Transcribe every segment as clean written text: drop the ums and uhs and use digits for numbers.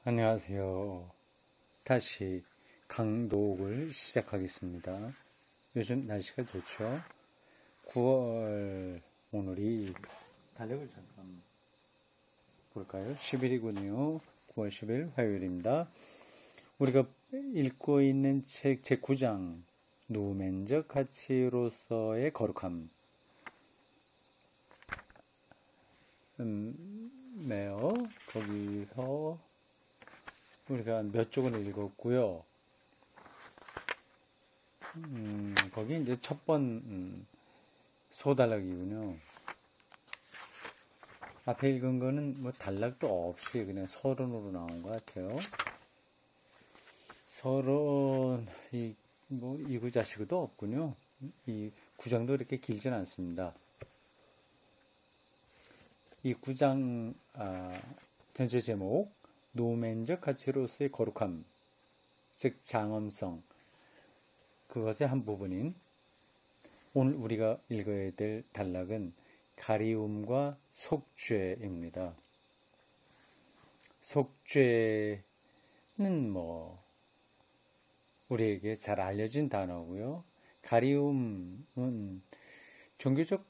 안녕하세요. 다시 강독을 시작하겠습니다. 요즘 날씨가 좋죠? 9월, 오늘이 달력을 잠깐 볼까요? 10일이군요. 9월 10일 화요일입니다. 우리가 읽고 있는 책 제9장 누멘적 가치로서의 거룩함. 네요. 거기서 우리가 몇 쪽을 읽었고요. 거기 이제 첫 번 소단락이군요. 앞에 읽은 거는 뭐 단락도 없이 그냥 서론으로 나온 것 같아요. 서론 뭐 이구자시구도 없군요. 이 구장도 이렇게 길진 않습니다. 이 구장 전체 제목 노멘적 가치로서의 거룩함, 즉 장엄성, 그것의 한 부분인 오늘 우리가 읽어야 될 단락은 가리움과 속죄입니다. 속죄는 뭐 우리에게 잘 알려진 단어고요. 가리움은 종교적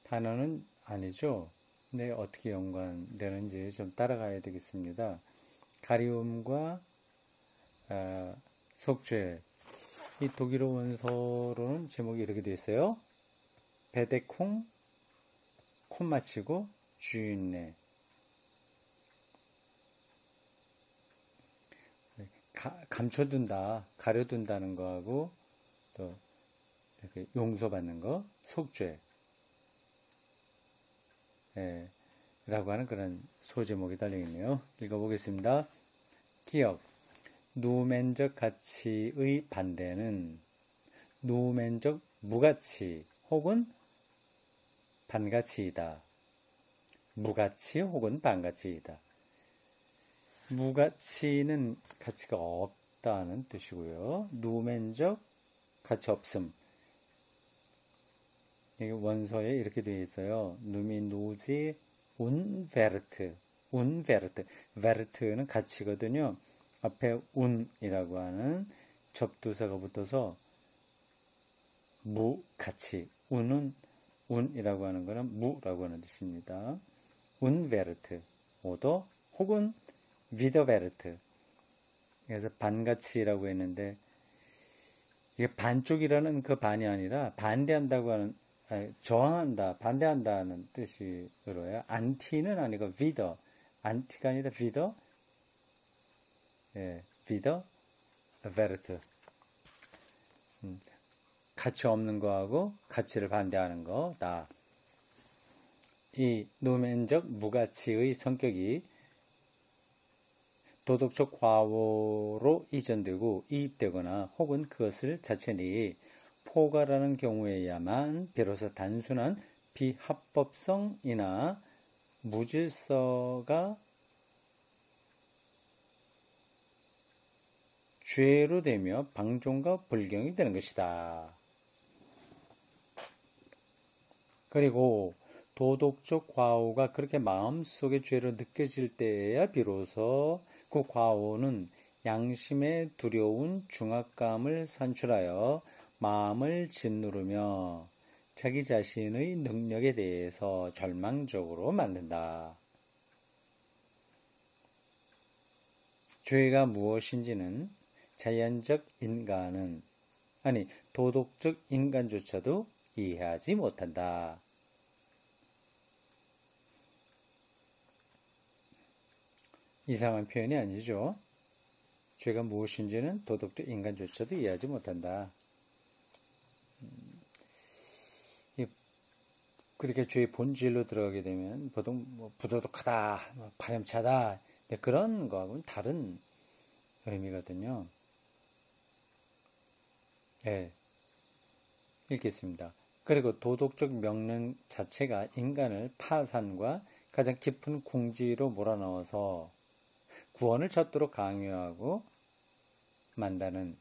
단어는 아니죠. 근데 어떻게 연관되는지 좀 따라가야 되겠습니다. 가리움과 속죄. 이 독일어 원서로는 제목이 이렇게 되어 있어요. 베데콩, 콤 마치고 주인네. 감춰둔다, 가려둔다는 거하고 또 이렇게 용서받는 거, 속죄. 라고 하는 그런 소제목이 달려있네요. 읽어보겠습니다. 기억. 누멘적 가치의 반대는 누멘적 무가치 혹은 반가치이다. 무가치 혹은 반가치이다. 무가치는 가치가 없다는 뜻이고요. 누멘적 가치 없음. 여기 원서에 이렇게 되어 있어요. 누미노지 운베르트. 운베르트. 베르트는 가치거든요. 앞에 운이라고 하는 접두사가 붙어서 무가치. 운이라고 하는 거는 무라고 하는 뜻입니다. 운베르트. 오더 혹은 위더베르트. 그래서 반가치라고 했는데 이게 반쪽이라는 그 반이 아니라 반대한다고 하는 저항한다, 반대한다는 뜻으로요. 안티는 아니고 위더. 안티가 아니라 위더. 위더 베르트. 가치 없는 거하고 가치를 반대하는 거다. 이 노멘적 무가치의 성격이 도덕적 과오로 이전되고 이입되거나 혹은 그것을 자체니 포괄하는 경우에야만 비로소 단순한 비합법성이나 무질서가 죄로 되며 방종과 불경이 되는 것이다. 그리고 도덕적 과오가 그렇게 마음속의 죄로 느껴질 때에야 비로소 그 과오는 양심의 두려운 중압감을 산출하여 마음을 짓누르며 자기 자신의 능력에 대해서 절망적으로 만든다. 죄가 무엇인지는 자연적 인간은 아니 도덕적 인간조차도 이해하지 못한다. 이상한 표현이 아니죠. 죄가 무엇인지는 도덕적 인간조차도 이해하지 못한다. 그렇게 죄의 본질로 들어가게 되면 보통 뭐 부도덕하다, 파렴치하다 그런 거하고는 다른 의미거든요. 읽겠습니다. 그리고 도덕적 명령 자체가 인간을 파산과 가장 깊은 궁지로 몰아넣어서 구원을 찾도록 강요하고 만다는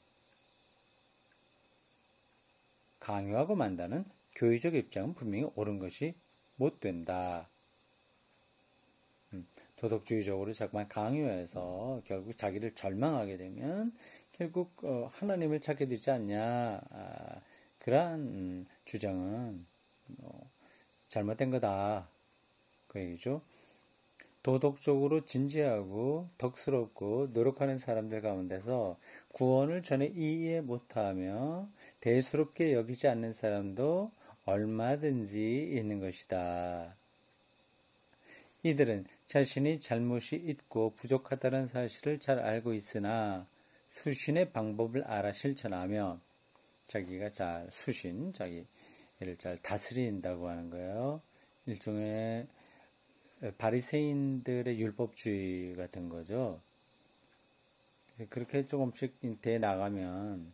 교의적 입장은 분명히 옳은 것이 못 된다. 도덕주의적으로 자꾸만 강요해서 결국 자기를 절망하게 되면 결국 하나님을 찾게 되지 않냐. 그러한 주장은 잘못된 거다. 그 얘기죠. 도덕적으로 진지하고 덕스럽고 노력하는 사람들 가운데서 구원을 전혀 이해 못하며 대수롭게 여기지 않는 사람도 얼마든지 있는 것이다. 이들은 자신이 잘못이 있고 부족하다는 사실을 잘 알고 있으나 수신의 방법을 알아 실천하며 자기가 잘 자기를 잘 다스린다고 하는 거예요. 일종의 바리새인들의 율법주의 같은 거죠. 그렇게 조금씩 돼 나가면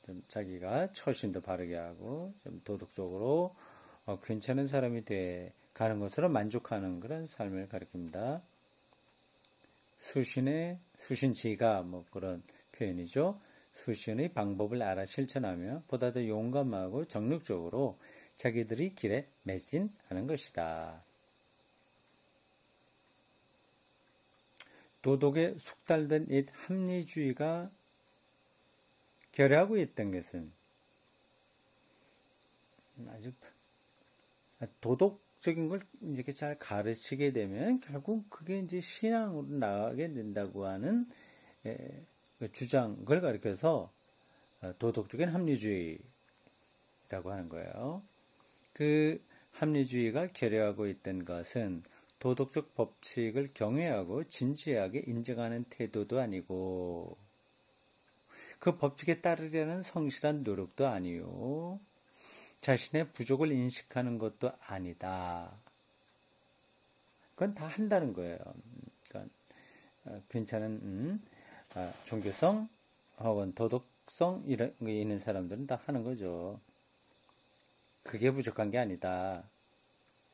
좀 자기가 처신도 바르게 하고 좀 도덕적으로 괜찮은 사람이 돼 가는 것으로 만족하는 그런 삶을 가리킵니다. 수신지가 그런 표현이죠. 수신의 방법을 알아 실천하며 보다 더 용감하고 정력적으로 자기들이 길에 매진하는 것이다. 도덕에 숙달된 이 합리주의가 결여하고 있던 것은 아주 도덕적인 걸 이렇게 잘 가르치게 되면 결국 그게 이제 신앙으로 나가게 된다고 하는 주장을 가리켜서 도덕적인 합리주의라고 하는 거예요. 그 합리주의가 결여하고 있던 것은 도덕적 법칙을 경외하고 진지하게 인정하는 태도도 아니고 그 법칙에 따르려는 성실한 노력도 아니요. 자신의 부족을 인식하는 것도 아니다. 그건 다 한다는 거예요. 그러니까 괜찮은 종교성 혹은 도덕성 이런 게 있는 사람들은 다 하는 거죠. 그게 부족한 게 아니다.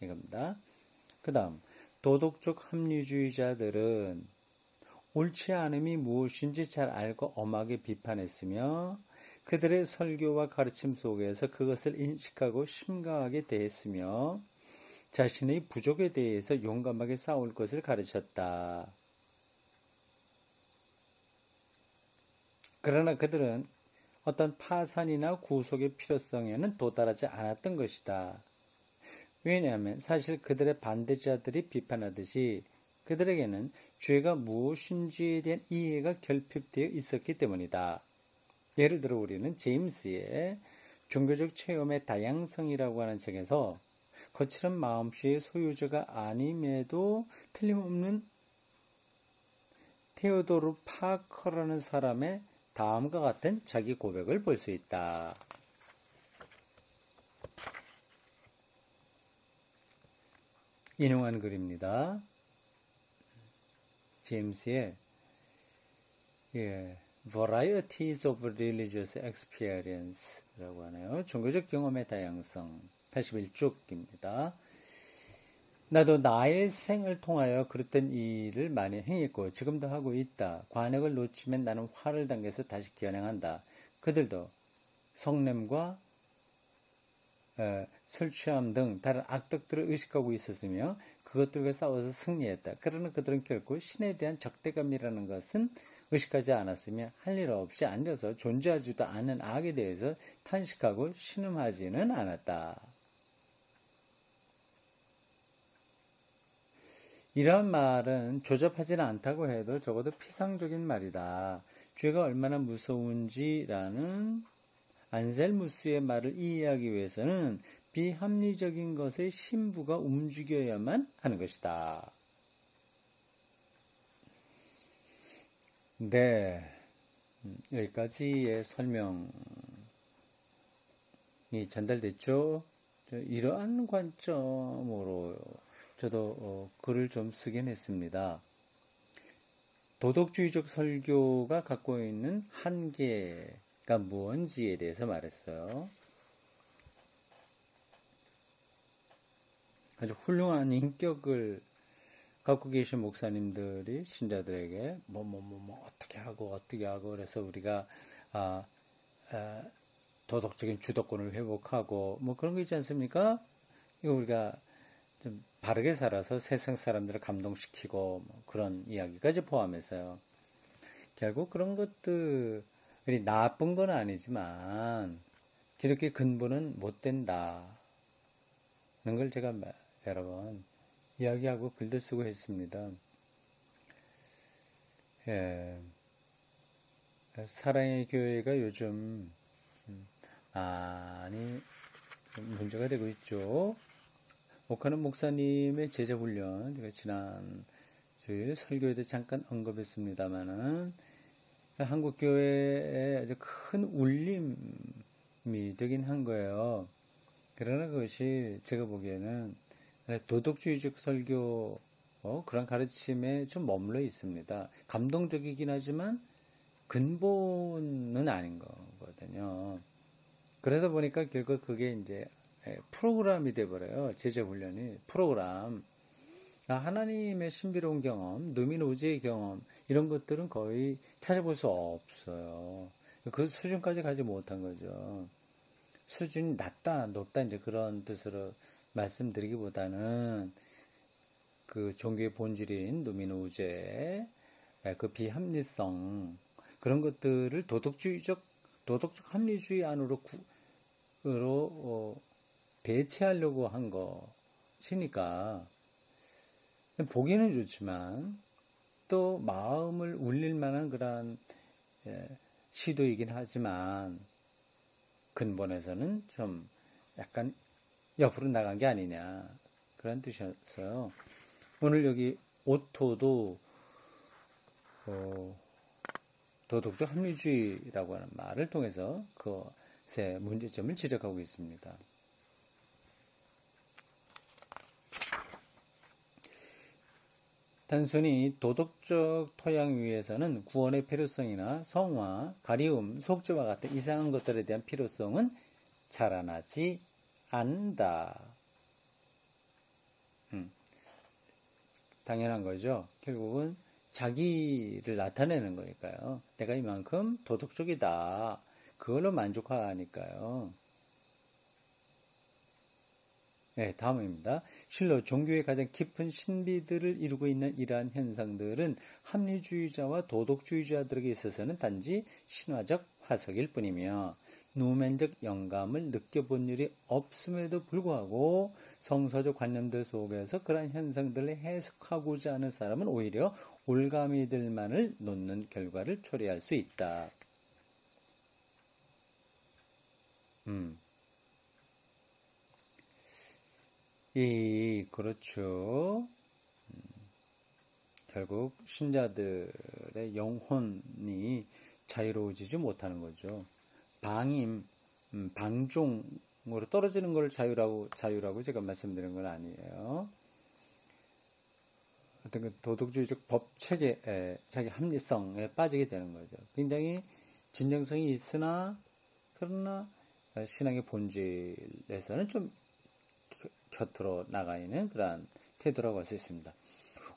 이겁니다. 그 다음 도덕적 합리주의자들은 옳지 않음이 무엇인지 잘 알고 엄하게 비판했으며 그들의 설교와 가르침 속에서 그것을 인식하고 심각하게 대했으며 자신의 부족에 대해서 용감하게 싸울 것을 가르쳤다. 그러나 그들은 어떤 파산이나 구속의 필요성에는 도달하지 않았던 것이다. 왜냐하면 사실 그들의 반대자들이 비판하듯이 그들에게는 죄가 무엇인지에 대한 이해가 결핍되어 있었기 때문이다. 예를 들어 우리는 제임스의 종교적 체험의 다양성이라고 하는 책에서 거칠은 마음씨의 소유자가 아님에도 틀림없는 테오도르 파커라는 사람의 다음과 같은 자기 고백을 볼 수 있다. 인용한 글입니다. 제임스의 Varieties of Religious Experience라고 하네요. 종교적 경험의 다양성 81쪽입니다. 나도 나의 생을 통하여 그릇된 일을 많이 행했고 지금도 하고 있다. 관역을 놓치면 나는 화를 당겨서 다시 겨냥한다. 그들도 성냄과 술 취함 등 다른 악덕들을 의식하고 있었으며 그것들과 싸워서 승리했다. 그러나 그들은 결코 신에 대한 적대감이라는 것은 의식하지 않았으며 할 일 없이 앉아서 존재하지도 않는 악에 대해서 탄식하고 신음하지는 않았다. 이런 말은 조잡하지는 않다고 해도 적어도 피상적인 말이다. 죄가 얼마나 무서운지라는 안셀무스의 말을 이해하기 위해서는 비합리적인 것의 심부가 움직여야만 하는 것이다. 네, 여기까지의 설명이 전달됐죠? 이러한 관점으로 저도 글을 좀 쓰긴 했습니다. 도덕주의적 설교가 갖고 있는 한계가 무언지에 대해서 말했어요. 아주 훌륭한 인격을 갖고 계신 목사님들이 신자들에게 어떻게 하고 그래서 우리가 도덕적인 주도권을 회복하고 그런 거 있지 않습니까? 이거 우리가 좀 바르게 살아서 세상 사람들을 감동시키고 뭐 그런 이야기까지 포함해서요. 결국 그런 것들이 나쁜 건 아니지만 기독교의 근본은 못 된다는 걸 제가 여러 번 이야기하고 글도 쓰고 했습니다. 예, 사랑의 교회가 요즘 많이 문제가 되고 있죠. 오카는 목사님의 제자 훈련, 제가 지난 주일 설교에도 잠깐 언급했습니다만은 한국 교회에 아주 큰 울림이 되긴 한 거예요. 그러나 그것이 제가 보기에는 도덕주의적 설교 그런 가르침에 좀 머물러 있습니다. 감동적이긴 하지만 근본은 아닌 거거든요. 그러다 보니까 결국 그게 이제 프로그램이 돼버려요. 제자훈련이 프로그램. 하나님의 신비로운 경험, 누미노즈의 경험 이런 것들은 거의 찾아볼 수 없어요. 그 수준까지 가지 못한 거죠. 수준이 낮다, 높다 이제 그런 뜻으로 말씀드리기보다는 그 종교의 본질인 누미노즈의 그 비합리성 그런 것들을 도덕적 합리주의 안으로 대체하려고 한 것이니까 보기는 좋지만 또 마음을 울릴 만한 그런 시도이긴 하지만 근본에서는 좀 약간 옆으로 나간 게 아니냐 그런 뜻이었어요. 오늘 여기 오토도 도덕적 합리주의라고 하는 말을 통해서 그것의 문제점을 지적하고 있습니다. 단순히 도덕적 토양 위에서는 구원의 필요성이나 성화, 가리움, 속죄와 같은 이상한 것들에 대한 필요성은 자라나지 않는다. 당연한 거죠. 결국은 자기를 나타내는 거니까요. 내가 이만큼 도덕적이다. 그걸로 만족하니까요. 네, 다음입니다. 실로 종교의 가장 깊은 신비들을 이루고 있는 이러한 현상들은 합리주의자와 도덕주의자들에게 있어서는 단지 신화적 화석일 뿐이며 누멘적 영감을 느껴본 일이 없음에도 불구하고 성서적 관념들 속에서 그러한 현상들을 해석하고자 하는 사람은 오히려 올가미들만을 놓는 결과를 초래할 수 있다. 그렇죠. 결국 신자들의 영혼이 자유로워지지 못하는 거죠. 방종으로 떨어지는 걸 자유라고 제가 말씀드린 건 아니에요. 어떤 그 도덕주의적 법체계, 자기 합리성에 빠지게 되는 거죠. 굉장히 진정성이 있으나, 그러나 신앙의 본질에서는 좀 곁으로 나가 있는 그러한 태도라고 할 수 있습니다.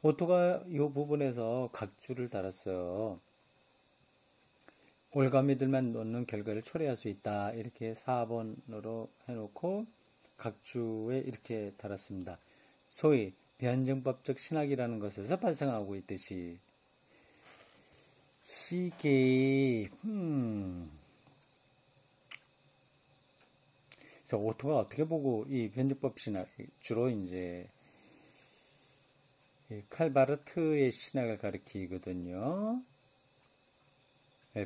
오토가 이 부분에서 각주를 달았어요. 올가미들만 놓는 결과를 초래할 수 있다. 이렇게 4번으로 해놓고 각주에 이렇게 달았습니다. 소위 변증법적 신학이라는 것에서 발생하고 있듯이 이게 그래서 오토가 어떻게 보고 이 변증법 신학 주로 이제 칼바르트의 신학을 가리키거든요.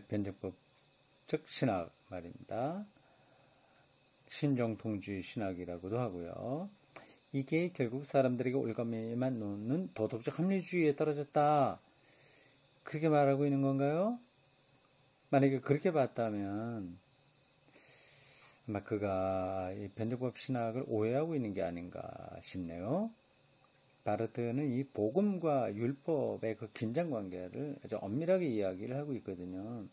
변증법적 신학 말입니다. 신정통주의 신학이라고도 하고요. 이게 결국 사람들에게 올가미만 놓는 도덕적 합리주의에 떨어졌다. 그렇게 말하고 있는 건가요? 만약에 그렇게 봤다면 아마 그가 이 변증법 신학을 오해하고 있는 게 아닌가 싶네요. 바르트는 이 복음과 율법의 그 긴장관계를 아주 엄밀하게 이야기를 하고 있거든요.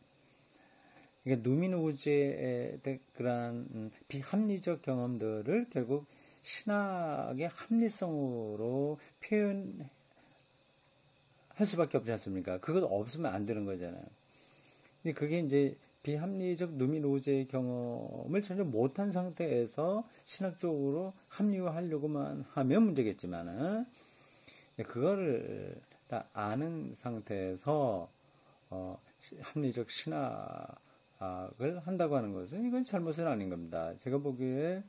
그러니까 누미노즈의 그러한 비합리적 경험들을 결국 신학의 합리성으로 표현할 수밖에 없지 않습니까? 그것 없으면 안 되는 거잖아요. 그게 이제 비합리적 누미노제의 경험을 전혀 못한 상태에서 신학적으로 합리화하려고만 하면 문제겠지만은, 그거를 다 아는 상태에서 합리적 신학을 한다고 하는 것은 이건 잘못은 아닌 겁니다. 제가 보기에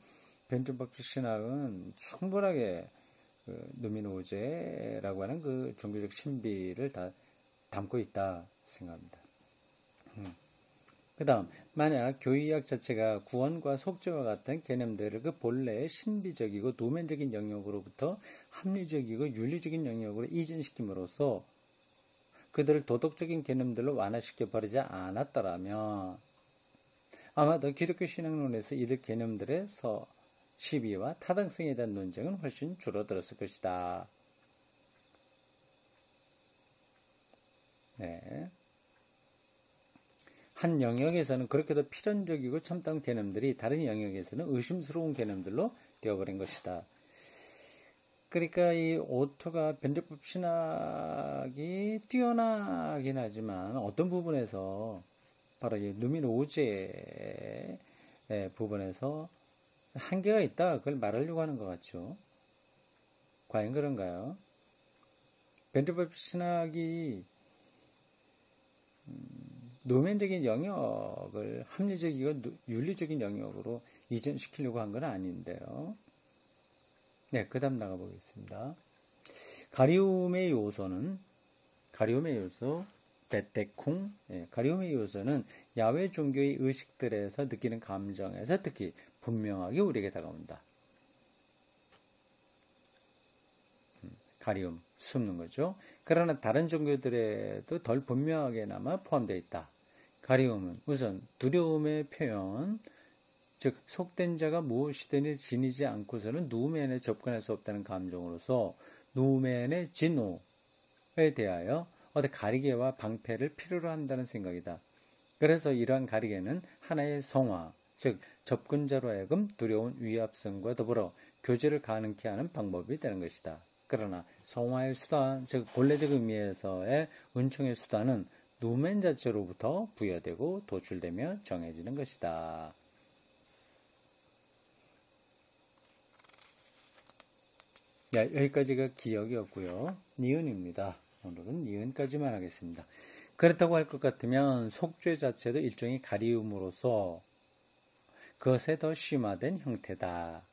벤트법칙 신학은 충분하게 그 누미노제라고 하는 그 종교적 신비를 다 담고 있다 생각합니다. 그 다음, 만약 교의학 자체가 구원과 속죄와 같은 개념들을 그 본래의 신비적이고 노면적인 영역으로부터 합리적이고 윤리적인 영역으로 이전시킴으로써 그들을 도덕적인 개념들로 완화시켜 버리지 않았더라면 아마도 기독교 신학론에서 이들 개념들의 시비와 타당성에 대한 논쟁은 훨씬 줄어들었을 것이다. 네. 한 영역에서는 그렇게도 필연적이고 참다운 개념들이 다른 영역에서는 의심스러운 개념들로 되어버린 것이다. 그러니까 이 오토가 변적법 신학이 뛰어나긴 하지만 어떤 부분에서 바로 이 누미노제의 부분에서 한계가 있다. 그걸 말하려고 하는 것 같죠. 과연 그런가요? 변적법 신학이 노면적인 영역을 합리적이고 윤리적인 영역으로 이전시키려고 한 건 아닌데요. 네, 그 다음 나가보겠습니다. 가리움의 요소, 베테쿵, 가리움의 요소는 야외 종교의 의식들에서 느끼는 감정에서 특히 분명하게 우리에게 다가온다. 가리움, 숨는 거죠. 그러나 다른 종교들에도 덜 분명하게나마 포함되어 있다. 가리움은 우선 두려움의 표현, 즉 속된 자가 무엇이든지 지니지 않고서는 누우멘에 접근할 수 없다는 감정으로서 누우멘의 진노에 대하여 어떤 가리개와 방패를 필요로 한다는 생각이다. 그래서 이러한 가리개는 하나의 성화, 즉 접근자로 하여금 두려운 위압성과 더불어 교제를 가능케 하는 방법이 되는 것이다. 그러나 성화의 수단, 즉 본래적 의미에서의 은총의 수단은 누멘 자체로부터 부여되고 도출되며 정해지는 것이다. 네, 여기까지가 기억이었고요. 니은입니다. 오늘은 니은까지만 하겠습니다. 그렇다고 할 것 같으면 속죄 자체도 일종의 가리움으로서 그것에 더 심화된 형태다.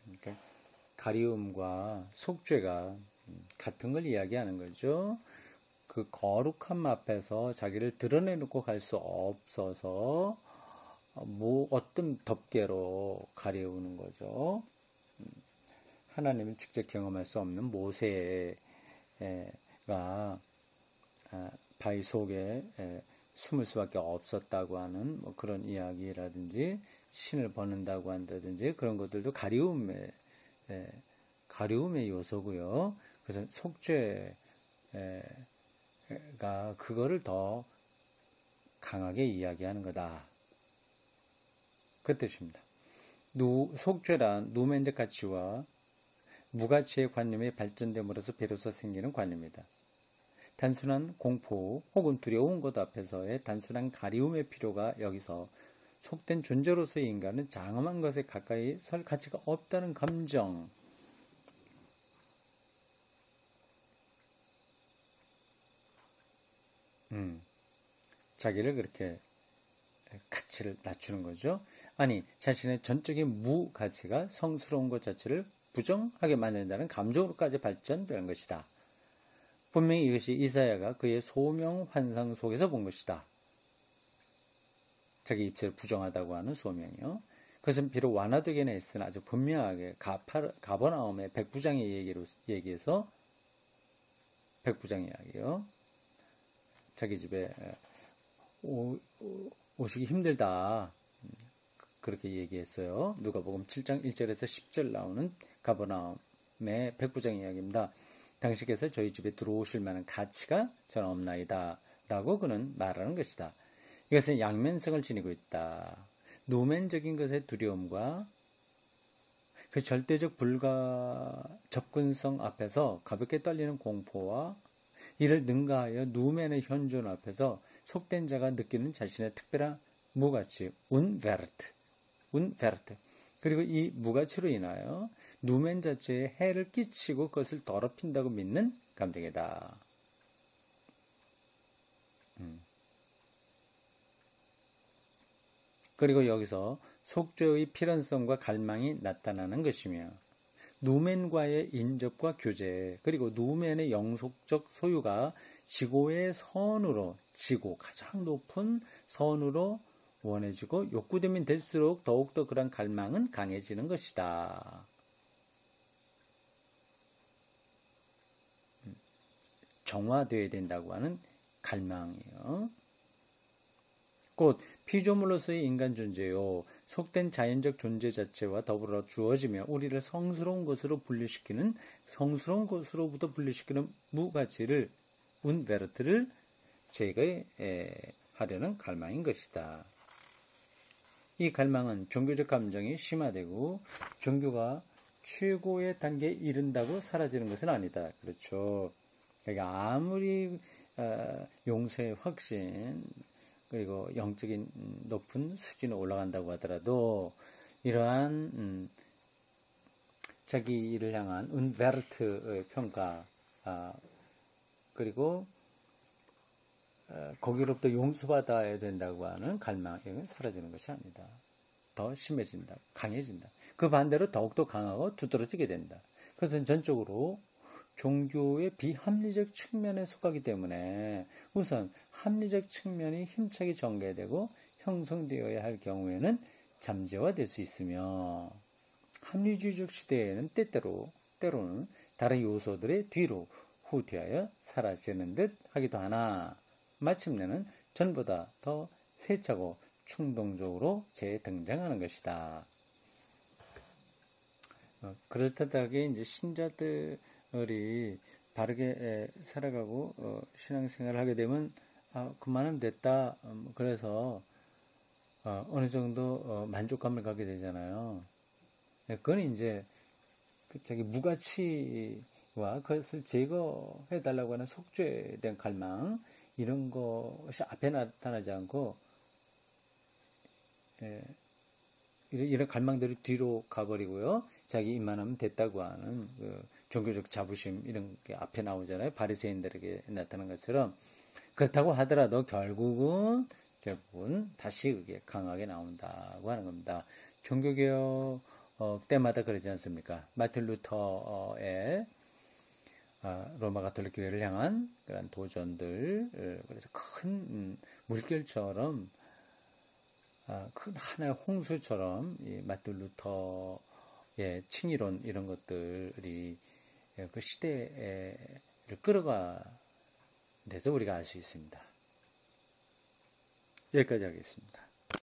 그러니까 가리움과 속죄가 같은 걸 이야기하는 거죠. 그 거룩함 앞에서 자기를 드러내놓고 갈 수 없어서 뭐 어떤 덮개로 가려우는 거죠. 하나님을 직접 경험할 수 없는 모세가 바위 속에 숨을 수밖에 없었다고 하는 뭐 그런 이야기라든지 신을 버는다고 한다든지 그런 것들도 가리움의 요소고요. 그래서 속죄가 그거를 더 강하게 이야기하는 거다. 그 뜻입니다. 속죄란 누멘적 가치와 무가치의 관념이 발전됨으로써 비로소 생기는 관념이다. 단순한 공포 혹은 두려운 것 앞에서의 단순한 가리움의 필요가 여기서 속된 존재로서의 인간은 장엄한 것에 가까이 설 가치가 없다는 감정. 자기를 그렇게 가치를 낮추는 거죠. 아니, 자신의 전적인 무가치가 성스러운 것 자체를 부정하게 만든다는 감정으로까지 발전되는 것이다. 분명히 이것이 이사야가 그의 소명 환상 속에서 본 것이다. 자기 입체를 부정하다고 하는 소명이요. 그것은 비록 완화되긴 했으나 아주 분명하게 가버나움의 백부장의 얘기에서 백부장 이야기요. 자기 집에 오시기 힘들다. 그렇게 얘기했어요. 누가복음 7장 1절에서 10절 나오는 가버나움의 백부장 이야기입니다. 당신께서 저희 집에 들어오실 만한 가치가 저는 없나이다. 라고 그는 말하는 것이다. 이것은 양면성을 지니고 있다. 노면적인 것의 두려움과 그 절대적 접근성 앞에서 가볍게 떨리는 공포와 이를 능가하여 누멘의 현존 앞에서 속된 자가 느끼는 자신의 특별한 무가치, 운베르트. 그리고 이 무가치로 인하여 누멘 자체에 해를 끼치고 그것을 더럽힌다고 믿는 감정이다. 그리고 여기서 속죄의 필연성과 갈망이 나타나는 것이며 누멘과의 인접과 교제, 그리고 누멘의 영속적 소유가 지고의 선으로, 지고 가장 높은 선으로 원해지고 욕구되면 될수록 더욱더 그런 갈망은 강해지는 것이다. 정화되어야 된다고 하는 갈망이요. 곧 피조물로서의 인간 존재요. 속된 자연적 존재 자체와 더불어 주어지며 우리를 성스러운 것으로 분리시키는, 성스러운 것으로부터 분리시키는 무가치를, 운베르트를 제거하려는 갈망인 것이다. 이 갈망은 종교적 감정이 심화되고 종교가 최고의 단계에 이른다고 사라지는 것은 아니다. 그렇죠. 그러니까 아무리 용서의 확신, 그리고 영적인 높은 수준에 올라간다고 하더라도 이러한 자기를 향한 운베르트의 평가, 그리고 거기로부터 용서받아야 된다고 하는 갈망이 사라지는 것이 아니다. 더 심해진다. 강해진다. 그 반대로 더욱더 강하고 두드러지게 된다. 그것은 전적으로 종교의 비합리적 측면에 속하기 때문에 우선 합리적 측면이 힘차게 전개되고 형성되어야 할 경우에는 잠재화될 수 있으며 합리주의적 시대에는 때로는 다른 요소들의 뒤로 후퇴하여 사라지는 듯 하기도 하나 마침내는 전보다 더 세차고 충동적으로 재등장하는 것이다. 그렇다하게 이제 신자들이 바르게 살아가고 신앙생활을 하게 되면 그만하면 됐다. 그래서 어느 정도 만족감을 갖게 되잖아요. 그건 이제 자기 무가치와 그것을 제거해 달라고 하는 속죄에 대한 갈망, 이런 것이 앞에 나타나지 않고 이런 갈망들이 뒤로 가버리고요. 자기 입만하면 됐다고 하는 그 종교적 자부심, 이런 게 앞에 나오잖아요. 바리새인들에게 나타난 것처럼. 그렇다고 하더라도 결국은 다시 그게 강하게 나온다고 하는 겁니다. 종교개혁 때마다 그러지 않습니까? 마틴 루터의 로마 가톨릭 교회를 향한 그런 도전들, 그래서 큰 물결처럼, 큰 하나의 홍수처럼 이 마틴 루터의 칭의론, 이런 것들이 그 시대를 끌어가 내서 우리가 알 수 있습니다. 여기까지 하겠습니다.